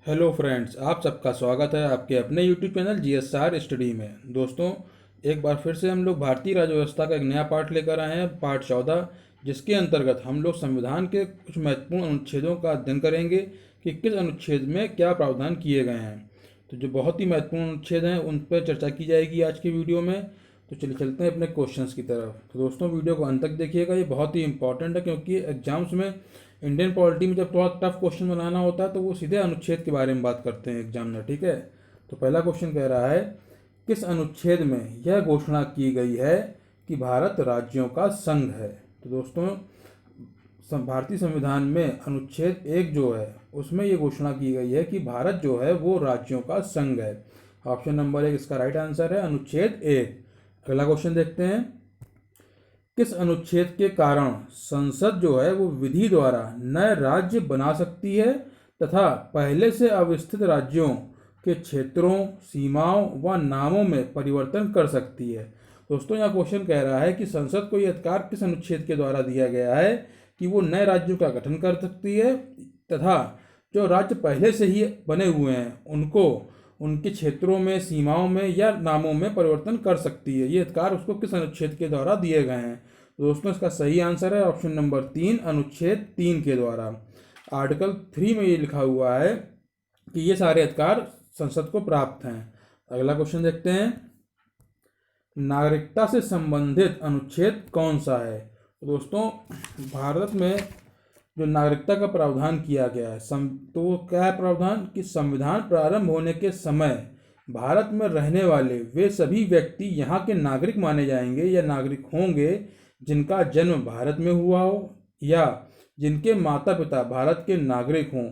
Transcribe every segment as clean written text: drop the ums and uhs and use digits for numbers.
Hello friends, आप सबका स्वागत है आपके अपने यूट्यूब चैनल जीएसआर स्टडी में। दोस्तों, एक बार फिर से हम लोग भारतीय राज्य व्यवस्था का एक नया पार्ट लेकर आए हैं, पार्ट 14, जिसके अंतर्गत हम लोग संविधान के कुछ महत्वपूर्ण अनुच्छेदों का अध्ययन करेंगे कि किस अनुच्छेद में क्या प्रावधान किए गए हैं। तो जो बहुत ही महत्वपूर्ण अनुच्छेद हैं उन पर चर्चा की जाएगी आज की वीडियो में। तो चलिए चलते हैं अपने क्वेश्चंस की तरफ। तो दोस्तों, वीडियो को अंत तक देखिएगा, ये बहुत ही इंपॉर्टेंट है क्योंकि एग्जाम्स में इंडियन पॉलिटी में जब थोड़ा टफ क्वेश्चन बनाना होता है तो वो सीधे अनुच्छेद के बारे में बात करते हैं एग्जामिनर। ठीक है, तो पहला क्वेश्चन कह रहा है, किस अनुच्छेद में यह घोषणा की गई है कि भारत राज्यों का संघ है। तो दोस्तों, भारतीय संविधान में अनुच्छेद 1 जो है उसमें ये घोषणा की गई है कि भारत जो है वो राज्यों का संघ है। ऑप्शन नंबर 1 इसका राइट आंसर है, अनुच्छेद 1। अगला क्वेश्चन देखते हैं, किस अनुच्छेद के कारण संसद जो है वो विधि द्वारा नए राज्य बना सकती है तथा पहले से अवस्थित राज्यों के क्षेत्रों, सीमाओं व नामों में परिवर्तन कर सकती है। दोस्तों, यह क्वेश्चन कह रहा है कि संसद को यह अधिकार किस अनुच्छेद के द्वारा दिया गया है कि वो नए राज्यों का गठन कर सकती है तथा जो राज्य पहले से ही बने हुए हैं उनको उनके क्षेत्रों में, सीमाओं में या नामों में परिवर्तन कर सकती है। ये अधिकार उसको किस अनुच्छेद के द्वारा दिए गए हैं। तो दोस्तों, इसका सही आंसर है ऑप्शन नंबर 3, अनुच्छेद 3 के द्वारा। आर्टिकल 3 में ये लिखा हुआ है कि ये सारे अधिकार संसद को प्राप्त हैं। अगला क्वेश्चन देखते हैं, नागरिकता से संबंधित अनुच्छेद कौन सा है। तो दोस्तों, भारत में जो नागरिकता का प्रावधान किया गया है तो वो क्या है प्रावधान कि संविधान प्रारंभ होने के समय भारत में रहने वाले वे सभी व्यक्ति यहाँ के नागरिक माने जाएंगे या नागरिक होंगे जिनका जन्म भारत में हुआ हो या जिनके माता पिता भारत के नागरिक हों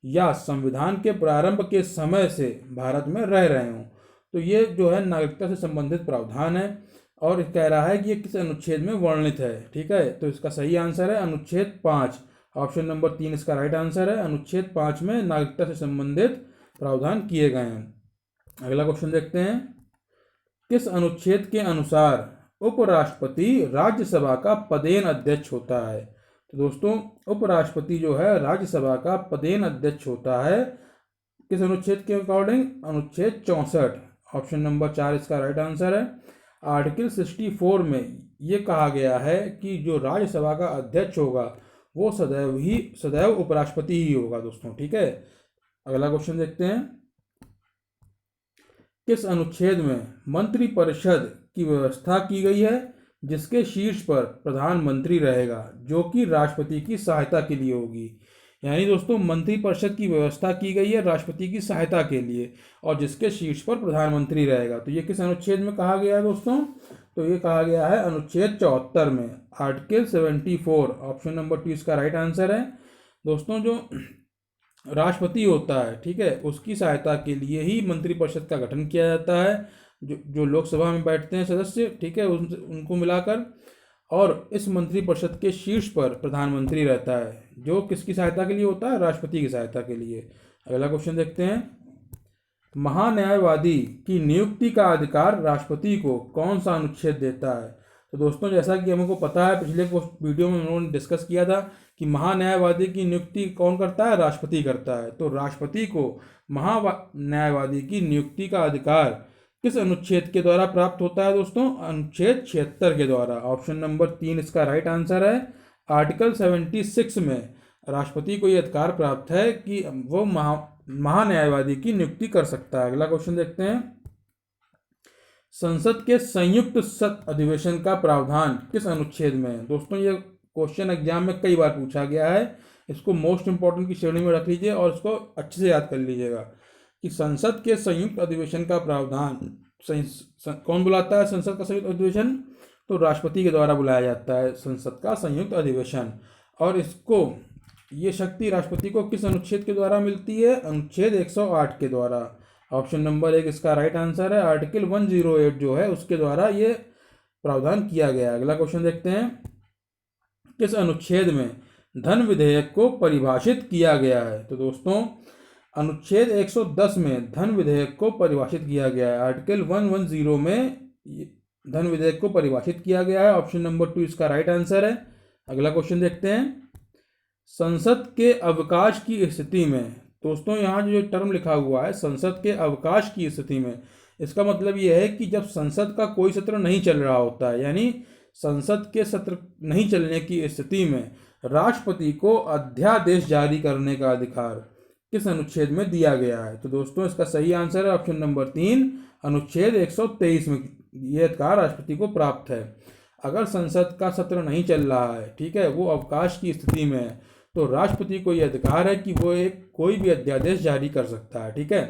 या संविधान के प्रारंभ के समय से भारत में रह रहे हों। तो ये जो है नागरिकता से संबंधित प्रावधान है और कह रहा है कि ये किस अनुच्छेद में वर्णित है। ठीक है, तो इसका सही आंसर है अनुच्छेद 5। ऑप्शन नंबर 3 इसका राइट आंसर है, अनुच्छेद 5 में नागरिकता से संबंधित प्रावधान किए गए हैं। अगला क्वेश्चन देखते हैं, किस अनुच्छेद के अनुसार उपराष्ट्रपति राज्यसभा का पदेन अध्यक्ष होता है। तो दोस्तों, उपराष्ट्रपति जो है राज्यसभा का पदेन अध्यक्ष होता है किस अनुच्छेद के अकॉर्डिंग, अनुच्छेद 64। ऑप्शन नंबर 4 इसका राइट आंसर है। आर्टिकल 64 में ये कहा गया है कि जो राज्यसभा का अध्यक्ष होगा वो सदैव उपराष्ट्रपति ही होगा दोस्तों। ठीक है, अगला क्वेश्चन देखते हैं, किस अनुच्छेद में मंत्रिपरिषद की व्यवस्था की गई है जिसके शीर्ष पर प्रधानमंत्री रहेगा जो कि राष्ट्रपति की सहायता के लिए होगी। यानी दोस्तों, मंत्रिपरिषद की व्यवस्था की गई है राष्ट्रपति की सहायता के लिए और जिसके शीर्ष पर प्रधानमंत्री रहेगा। तो ये किस अनुच्छेद में कहा गया है दोस्तों, तो ये कहा गया है अनुच्छेद 74 में, आर्टिकल 74। ऑप्शन नंबर 2 इसका राइट आंसर है। दोस्तों, जो राष्ट्रपति होता है, ठीक है, उसकी सहायता के लिए ही मंत्रिपरिषद का गठन किया जाता है, जो लोकसभा में बैठते हैं सदस्य, ठीक है, उनको मिलाकर। और इस मंत्रिपरिषद के शीर्ष पर प्रधानमंत्री रहता है जो किसकी सहायता के लिए होता है, राष्ट्रपति की सहायता के लिए। अगला क्वेश्चन देखते हैं, महान्यायवादी की नियुक्ति का अधिकार राष्ट्रपति को कौन सा अनुच्छेद देता है। तो दोस्तों, जैसा कि हमको पता है, पिछले वीडियो में उन्होंने डिस्कस किया था कि महान्यायवादी की नियुक्ति कौन करता है, राष्ट्रपति करता है। तो राष्ट्रपति को महान्यायवादी की नियुक्ति का अधिकार किस अनुच्छेद के द्वारा प्राप्त होता है दोस्तों, अनुच्छेद 76 के द्वारा। ऑप्शन नंबर 3 इसका राइट आंसर है। आर्टिकल 76 में राष्ट्रपति को यह अधिकार प्राप्त है कि वो महान्यायवादी की नियुक्ति कर सकता है। अगला क्वेश्चन देखते हैं, संसद के संयुक्त सत्र अधिवेशन का प्रावधान किस अनुच्छेद में है। दोस्तों, ये क्वेश्चन एग्जाम में कई बार पूछा गया है, इसको मोस्ट इंपॉर्टेंट की श्रेणी में रख लीजिए और इसको अच्छे से याद कर लीजिएगा कि संसद के संयुक्त अधिवेशन का प्रावधान कौन बुलाता है। संसद का संयुक्त अधिवेशन तो राष्ट्रपति के द्वारा बुलाया जाता है संसद का संयुक्त अधिवेशन, और इसको ये शक्ति राष्ट्रपति को किस अनुच्छेद के द्वारा मिलती है, अनुच्छेद 108 के द्वारा। ऑप्शन नंबर 1 इसका राइट आंसर है, आर्टिकल 108 जो है उसके द्वारा ये प्रावधान किया गया है। अगला क्वेश्चन देखते हैं, किस अनुच्छेद में धन विधेयक को परिभाषित किया गया है। तो दोस्तों, अनुच्छेद 110 में धन विधेयक को परिभाषित किया गया है। आर्टिकल 110 में धन विधेयक को परिभाषित किया गया है। ऑप्शन नंबर 2 इसका राइट आंसर है। अगला क्वेश्चन देखते हैं, संसद के अवकाश की स्थिति में दोस्तों यहाँ जो टर्म लिखा हुआ है संसद के अवकाश की स्थिति में, इसका मतलब ये है कि जब संसद का कोई सत्र नहीं चल रहा होता है, यानी संसद के सत्र नहीं चलने की स्थिति में राष्ट्रपति को अध्यादेश जारी करने का अधिकार किस अनुच्छेद में दिया गया है। तो दोस्तों इसका सही आंसर है ऑप्शन नंबर 3, अनुच्छेद 123 में ये अधिकार राष्ट्रपति को प्राप्त है। अगर संसद का सत्र नहीं चल रहा है, ठीक है, वो अवकाश की स्थिति में है, तो राष्ट्रपति को यह अधिकार है कि वो कोई भी अध्यादेश जारी कर सकता है, ठीक है,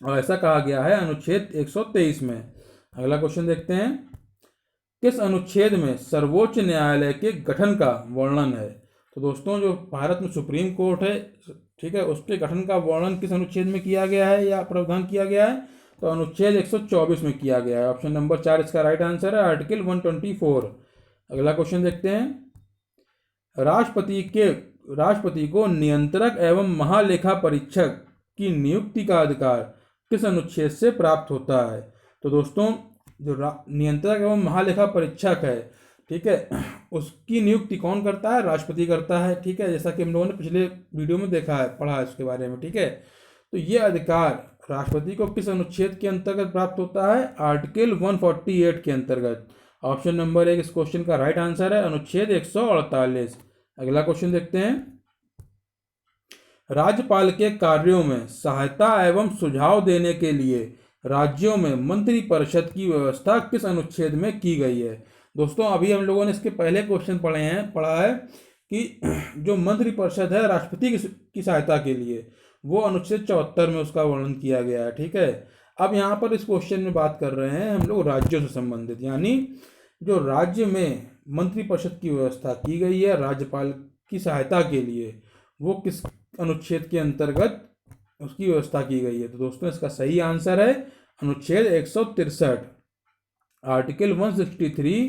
और ऐसा कहा गया है अनुच्छेद 123 में। अगला क्वेश्चन देखते हैं, किस अनुच्छेद में सर्वोच्च न्यायालय के गठन का वर्णन है। तो दोस्तों जो भारत में सुप्रीम कोर्ट है, ठीक है, उसके गठन का वर्णन किस अनुच्छेद में किया गया है या प्रावधान किया गया है, तो अनुच्छेद 124 में किया गया है। ऑप्शन नंबर 4 इसका राइट आंसर है, आर्टिकल 124। अगला क्वेश्चन देखते हैं, राष्ट्रपति को नियंत्रक एवं महालेखा परीक्षक की नियुक्ति का अधिकार किस अनुच्छेद से प्राप्त होता है। तो दोस्तों जो नियंत्रक एवं महालेखा परीक्षक है, ठीक है, उसकी नियुक्ति कौन करता है, राष्ट्रपति करता है, ठीक है, जैसा कि हम लोगों ने पिछले वीडियो में देखा है, पढ़ा है उसके बारे में, ठीक है। तो ये अधिकार राष्ट्रपति को किस अनुच्छेद के अंतर्गत प्राप्त होता है, आर्टिकल 148 के अंतर्गत। ऑप्शन नंबर 1 इस क्वेश्चन का राइट आंसर है, अनुच्छेद 148। अगला क्वेश्चन देखते हैं, राज्यपाल के कार्यों में सहायता एवं सुझाव देने के लिए राज्यों में मंत्रिपरिषद की व्यवस्था किस अनुच्छेद में की गई है। दोस्तों अभी हम लोगों ने इसके पहले क्वेश्चन पढ़ा है कि जो मंत्रिपरिषद है राष्ट्रपति की सहायता के लिए, वो अनुच्छेद 74 में उसका वर्णन किया गया है, ठीक है। अब यहाँ पर इस क्वेश्चन में बात कर रहे हैं हम लोग राज्यों से संबंधित, यानी जो राज्य में मंत्रिपरिषद की व्यवस्था की गई है राज्यपाल की सहायता के लिए, वो किस अनुच्छेद के अंतर्गत उसकी व्यवस्था की गई है। तो दोस्तों इसका सही आंसर है अनुच्छेद 163, आर्टिकल 163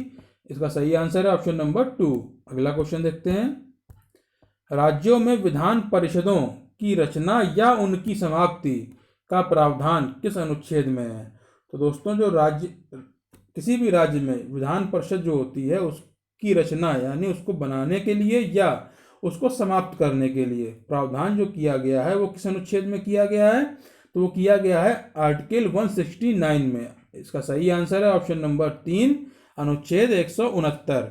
इसका सही आंसर है, ऑप्शन नंबर 2। अगला क्वेश्चन देखते हैं, राज्यों में विधान परिषदों की रचना या उनकी समाप्ति का प्रावधान किस अनुच्छेद में है। तो दोस्तों जो किसी भी राज्य में विधान परिषद जो होती है उसकी रचना यानी उसको बनाने के लिए या उसको समाप्त करने के लिए प्रावधान जो किया गया है वो किस अनुच्छेद में किया गया है, तो वो किया गया है आर्टिकल 169 में। इसका सही आंसर है ऑप्शन नंबर 3, अनुच्छेद 169।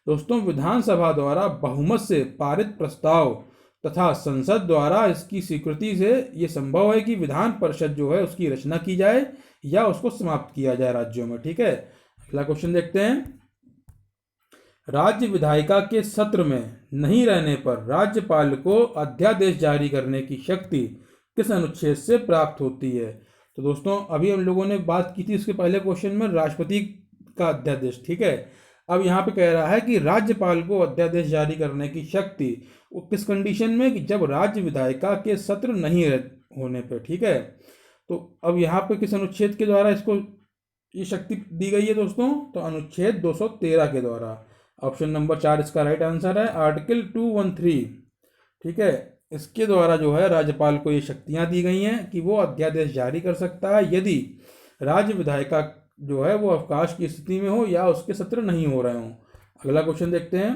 दोस्तों विधानसभा द्वारा बहुमत से पारित प्रस्ताव तथा संसद द्वारा इसकी स्वीकृति से ये संभव है कि विधान परिषद जो है उसकी रचना की जाए या उसको समाप्त किया जाए राज्यों में, ठीक है। अगला क्वेश्चन देखते हैं, राज्य विधायिका के सत्र में नहीं रहने पर राज्यपाल को अध्यादेश जारी करने की शक्ति किस अनुच्छेद से प्राप्त होती है। तो दोस्तों अभी हम लोगों ने बात की थी इसके पहले क्वेश्चन में राष्ट्रपति का अध्यादेश, ठीक है। अब यहाँ पे कह रहा है कि राज्यपाल को अध्यादेश जारी करने की शक्ति वो किस कंडीशन में, कि जब राज्य विधायिका के सत्र नहीं होने पर, ठीक है। तो अब यहाँ पे किस अनुच्छेद के द्वारा इसको ये शक्ति दी गई है दोस्तों, तो अनुच्छेद 213 के द्वारा। ऑप्शन नंबर 4 इसका राइट आंसर है, आर्टिकल 213, ठीक है। इसके द्वारा जो है राज्यपाल को ये शक्तियां दी गई हैं कि वो अध्यादेश जारी कर सकता है यदि राज्य विधायिका जो है वो अवकाश की स्थिति में हो या उसके सत्र नहीं हो रहे हों। अगला क्वेश्चन देखते हैं,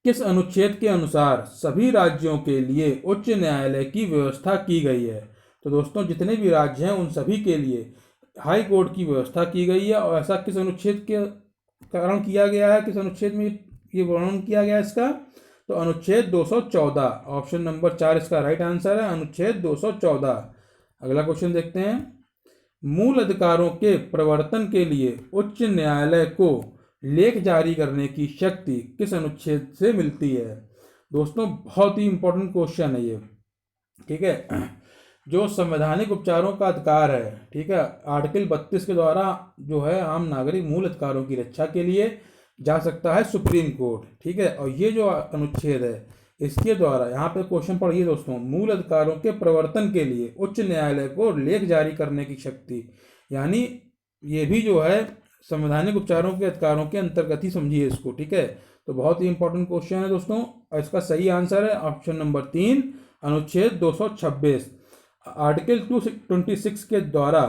किस अनुच्छेद के अनुसार सभी राज्यों के लिए उच्च न्यायालय की व्यवस्था की गई है। तो दोस्तों जितने भी राज्य हैं उन सभी के लिए हाई कोर्ट की व्यवस्था की गई है, और ऐसा किस अनुच्छेद के कारण किया गया है, किस अनुच्छेद में ये वर्णन किया गया है इसका, तो अनुच्छेद 214। ऑप्शन नंबर 4 इसका राइट आंसर है, अनुच्छेद 214। अगला क्वेश्चन देखते हैं, मूल अधिकारों के प्रवर्तन के लिए उच्च न्यायालय को लेख जारी करने की शक्ति किस अनुच्छेद से मिलती है। दोस्तों बहुत ही इंपॉर्टेंट क्वेश्चन है ये, ठीक है। जो संवैधानिक उपचारों का अधिकार है, ठीक है, आर्टिकल 32 के द्वारा जो है आम नागरिक मूल अधिकारों की रक्षा के लिए जा सकता है सुप्रीम कोर्ट, ठीक है। और ये जो अनुच्छेद है इसके द्वारा यहाँ पे क्वेश्चन पढ़िए दोस्तों, मूल अधिकारों के प्रवर्तन के लिए उच्च न्यायालय को लेख जारी करने की शक्ति, यानी ये भी जो है संवैधानिक उपचारों के अधिकारों के अंतर्गत ही समझिए इसको, ठीक है। तो बहुत ही इंपॉर्टेंट क्वेश्चन है दोस्तों, और इसका सही आंसर है ऑप्शन नंबर 3, अनुच्छेद 226। आर्टिकल 226 के द्वारा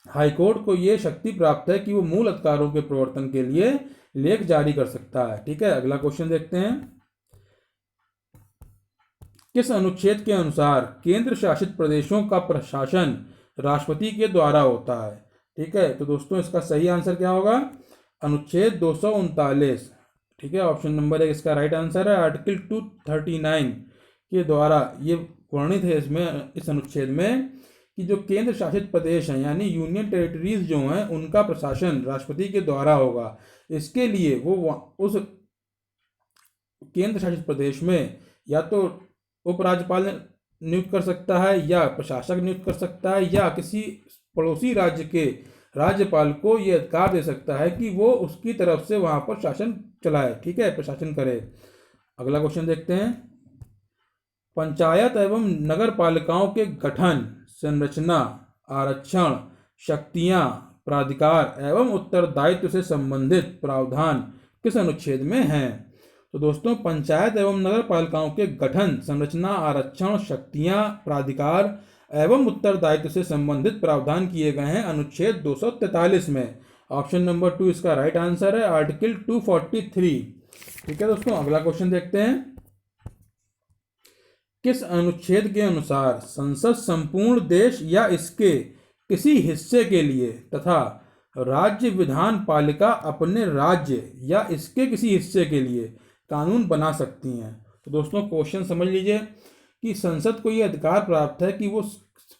हाईकोर्ट को ये शक्ति प्राप्त है कि वो मूल अधिकारों के प्रवर्तन के लिए लेख जारी कर सकता है, ठीक है। अगला क्वेश्चन देखते हैं, किस अनुच्छेद के अनुसार केंद्र शासित प्रदेशों का प्रशासन राष्ट्रपति के द्वारा होता है? ठीक है, तो दोस्तों इसका सही आंसर क्या होगा? अनुच्छेद 239। ठीक है, ऑप्शन नंबर 1 इसका राइट आंसर है। आर्टिकल 239 के द्वारा ये वर्णित है इसमें, इस अनुच्छेद में, कि जो केंद्र शासित प्रदेश हैं यानी यूनियन टेरिटरीज जो हैं उनका प्रशासन राष्ट्रपति के द्वारा होगा। इसके लिए वो उस केंद्र शासित प्रदेश में या तो उपराज्यपाल नियुक्त कर सकता है या प्रशासक नियुक्त कर सकता है या किसी पड़ोसी राज्य के राज्यपाल को ये अधिकार दे सकता है कि वो उसकी तरफ से वहां पर शासन चलाए। ठीक है, प्रशासन करे। अगला क्वेश्चन देखते हैं। पंचायत एवं नगर पालिकाओं के गठन, संरचना, आरक्षण, शक्तियां, प्राधिकार एवं उत्तरदायित्व से संबंधित प्रावधान किस अनुच्छेद में हैं? तो दोस्तों पंचायत एवं नगर पालिकाओं के गठन, संरचना, आरक्षण, शक्तियां, प्राधिकार एवं उत्तरदायित्व से संबंधित प्रावधान किए गए हैं अनुच्छेद 243 में। ऑप्शन नंबर 2 इसका राइट आंसर है, आर्टिकल 243। ठीक है दोस्तों, अगला क्वेश्चन देखते हैं। किस अनुच्छेद के अनुसार संसद संपूर्ण देश या इसके किसी हिस्से के लिए तथा राज्य विधान पालिका अपने राज्य या इसके किसी हिस्से के लिए कानून बना सकती हैं? तो दोस्तों क्वेश्चन समझ लीजिए कि संसद को ये अधिकार प्राप्त है कि वो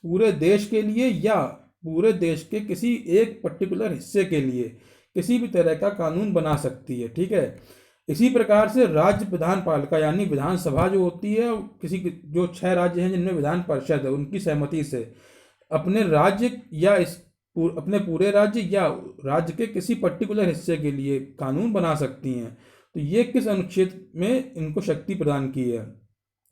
पूरे देश के लिए या पूरे देश के किसी एक पर्टिकुलर हिस्से के लिए किसी भी तरह का कानून बना सकती है। ठीक है, इसी प्रकार से राज्य विधान पालिका यानी विधानसभा जो होती है, किसी जो 6 राज्य हैं जिनमें विधान परिषद है उनकी सहमति से अपने राज्य या अपने पूरे राज्य या राज्य के किसी पर्टिकुलर हिस्से के लिए कानून बना सकती हैं। तो ये किस अनुच्छेद में इनको शक्ति प्रदान की है?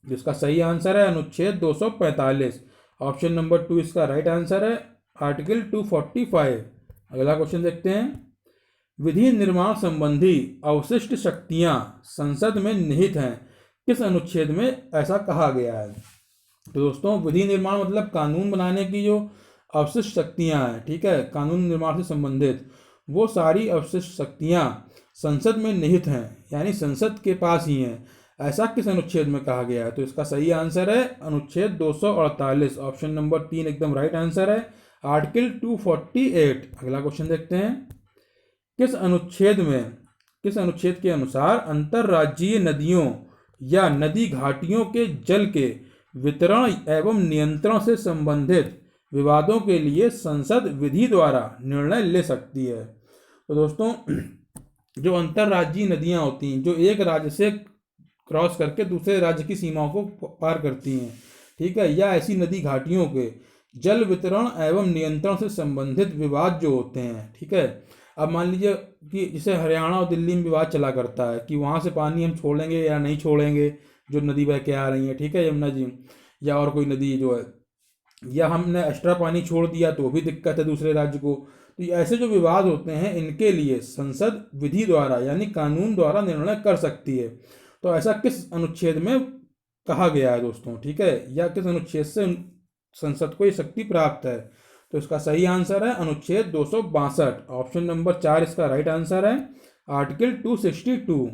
जिसका सही आंसर है अनुच्छेद 245। ऑप्शन नंबर 2 इसका राइट आंसर है, आर्टिकल 245। अगला क्वेश्चन देखते हैं। विधि निर्माण संबंधी अवशिष्ट शक्तियां संसद में निहित हैं, किस अनुच्छेद में ऐसा कहा गया है? तो दोस्तों विधि निर्माण मतलब कानून बनाने की जो अवशिष्ट शक्तियां हैं, ठीक है, कानून निर्माण से संबंधित वो सारी अवशिष्ट शक्तियां संसद में निहित हैं यानी संसद के पास ही हैं। ऐसा किस अनुच्छेद में कहा गया है? तो इसका सही आंसर है अनुच्छेद 248। ऑप्शन नंबर 3 एकदम राइट आंसर है, आर्टिकल 248। अगला क्वेश्चन देखते हैं। किस अनुच्छेद के अनुसार अंतर्राज्यीय नदियों या नदी घाटियों के जल के वितरण एवं नियंत्रण से संबंधित विवादों के लिए संसद विधि द्वारा निर्णय ले सकती है? तो दोस्तों जो अंतर्राज्यीय नदियां होती हैं जो एक राज्य से क्रॉस करके दूसरे राज्य की सीमाओं को पार करती हैं, ठीक है, या ऐसी नदी घाटियों के जल वितरण एवं नियंत्रण से संबंधित विवाद जो होते हैं, ठीक है। अब मान लीजिए कि जैसे हरियाणा और दिल्ली में विवाद चला करता है कि वहाँ से पानी हम छोड़ेंगे या नहीं छोड़ेंगे, जो नदी बह के आ रही है, ठीक है, यमुना जी या और कोई नदी जो है, या हमने एक्स्ट्रा पानी छोड़ दिया तो भी दिक्कत है दूसरे राज्य को। तो ऐसे जो विवाद होते हैं इनके लिए संसद विधि द्वारा यानी कानून द्वारा निर्णय कर सकती है। तो ऐसा किस अनुच्छेद में कहा गया है दोस्तों, ठीक है, या किस अनुच्छेद से संसद को ये शक्ति प्राप्त है? तो इसका सही आंसर है अनुच्छेद 262। ऑप्शन नंबर 4 इसका राइट आंसर है, आर्टिकल 262।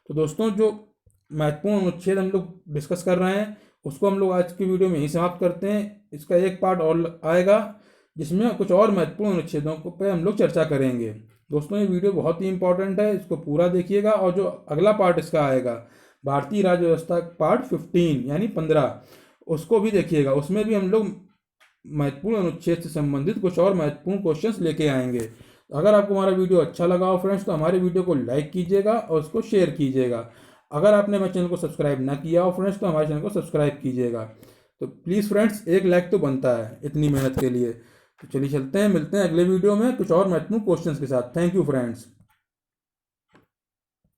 तो दोस्तों जो महत्वपूर्ण अनुच्छेद हम लोग डिस्कस कर रहे हैं उसको हम लोग आज की वीडियो में ही समाप्त करते हैं। इसका एक पार्ट और आएगा जिसमें कुछ और महत्वपूर्ण अनुच्छेदों को पे हम लोग चर्चा करेंगे। दोस्तों ये वीडियो बहुत ही इंपॉर्टेंट है, इसको पूरा देखिएगा। और जो अगला पार्ट इसका आएगा भारतीय राज्य व्यवस्था पार्ट 15 यानी 15, उसको भी देखिएगा। उसमें भी हम लोग महत्वपूर्ण अनुच्छेद से संबंधित कुछ और महत्वपूर्ण क्वेश्चंस लेके आएंगे। अगर आपको हमारा वीडियो अच्छा लगा हो फ्रेंड्स तो हमारे वीडियो को लाइक कीजिएगा और उसको शेयर कीजिएगा। अगर आपने हमारे चैनल को सब्सक्राइब ना किया हो फ्रेंड्स तो हमारे चैनल को सब्सक्राइब कीजिएगा। तो प्लीज़ फ्रेंड्स एक लाइक तो बनता है इतनी मेहनत के लिए। तो चलिए चलते हैं, मिलते हैं अगले वीडियो में कुछ और महत्वपूर्ण क्वेश्चंस के साथ। Thank you friends.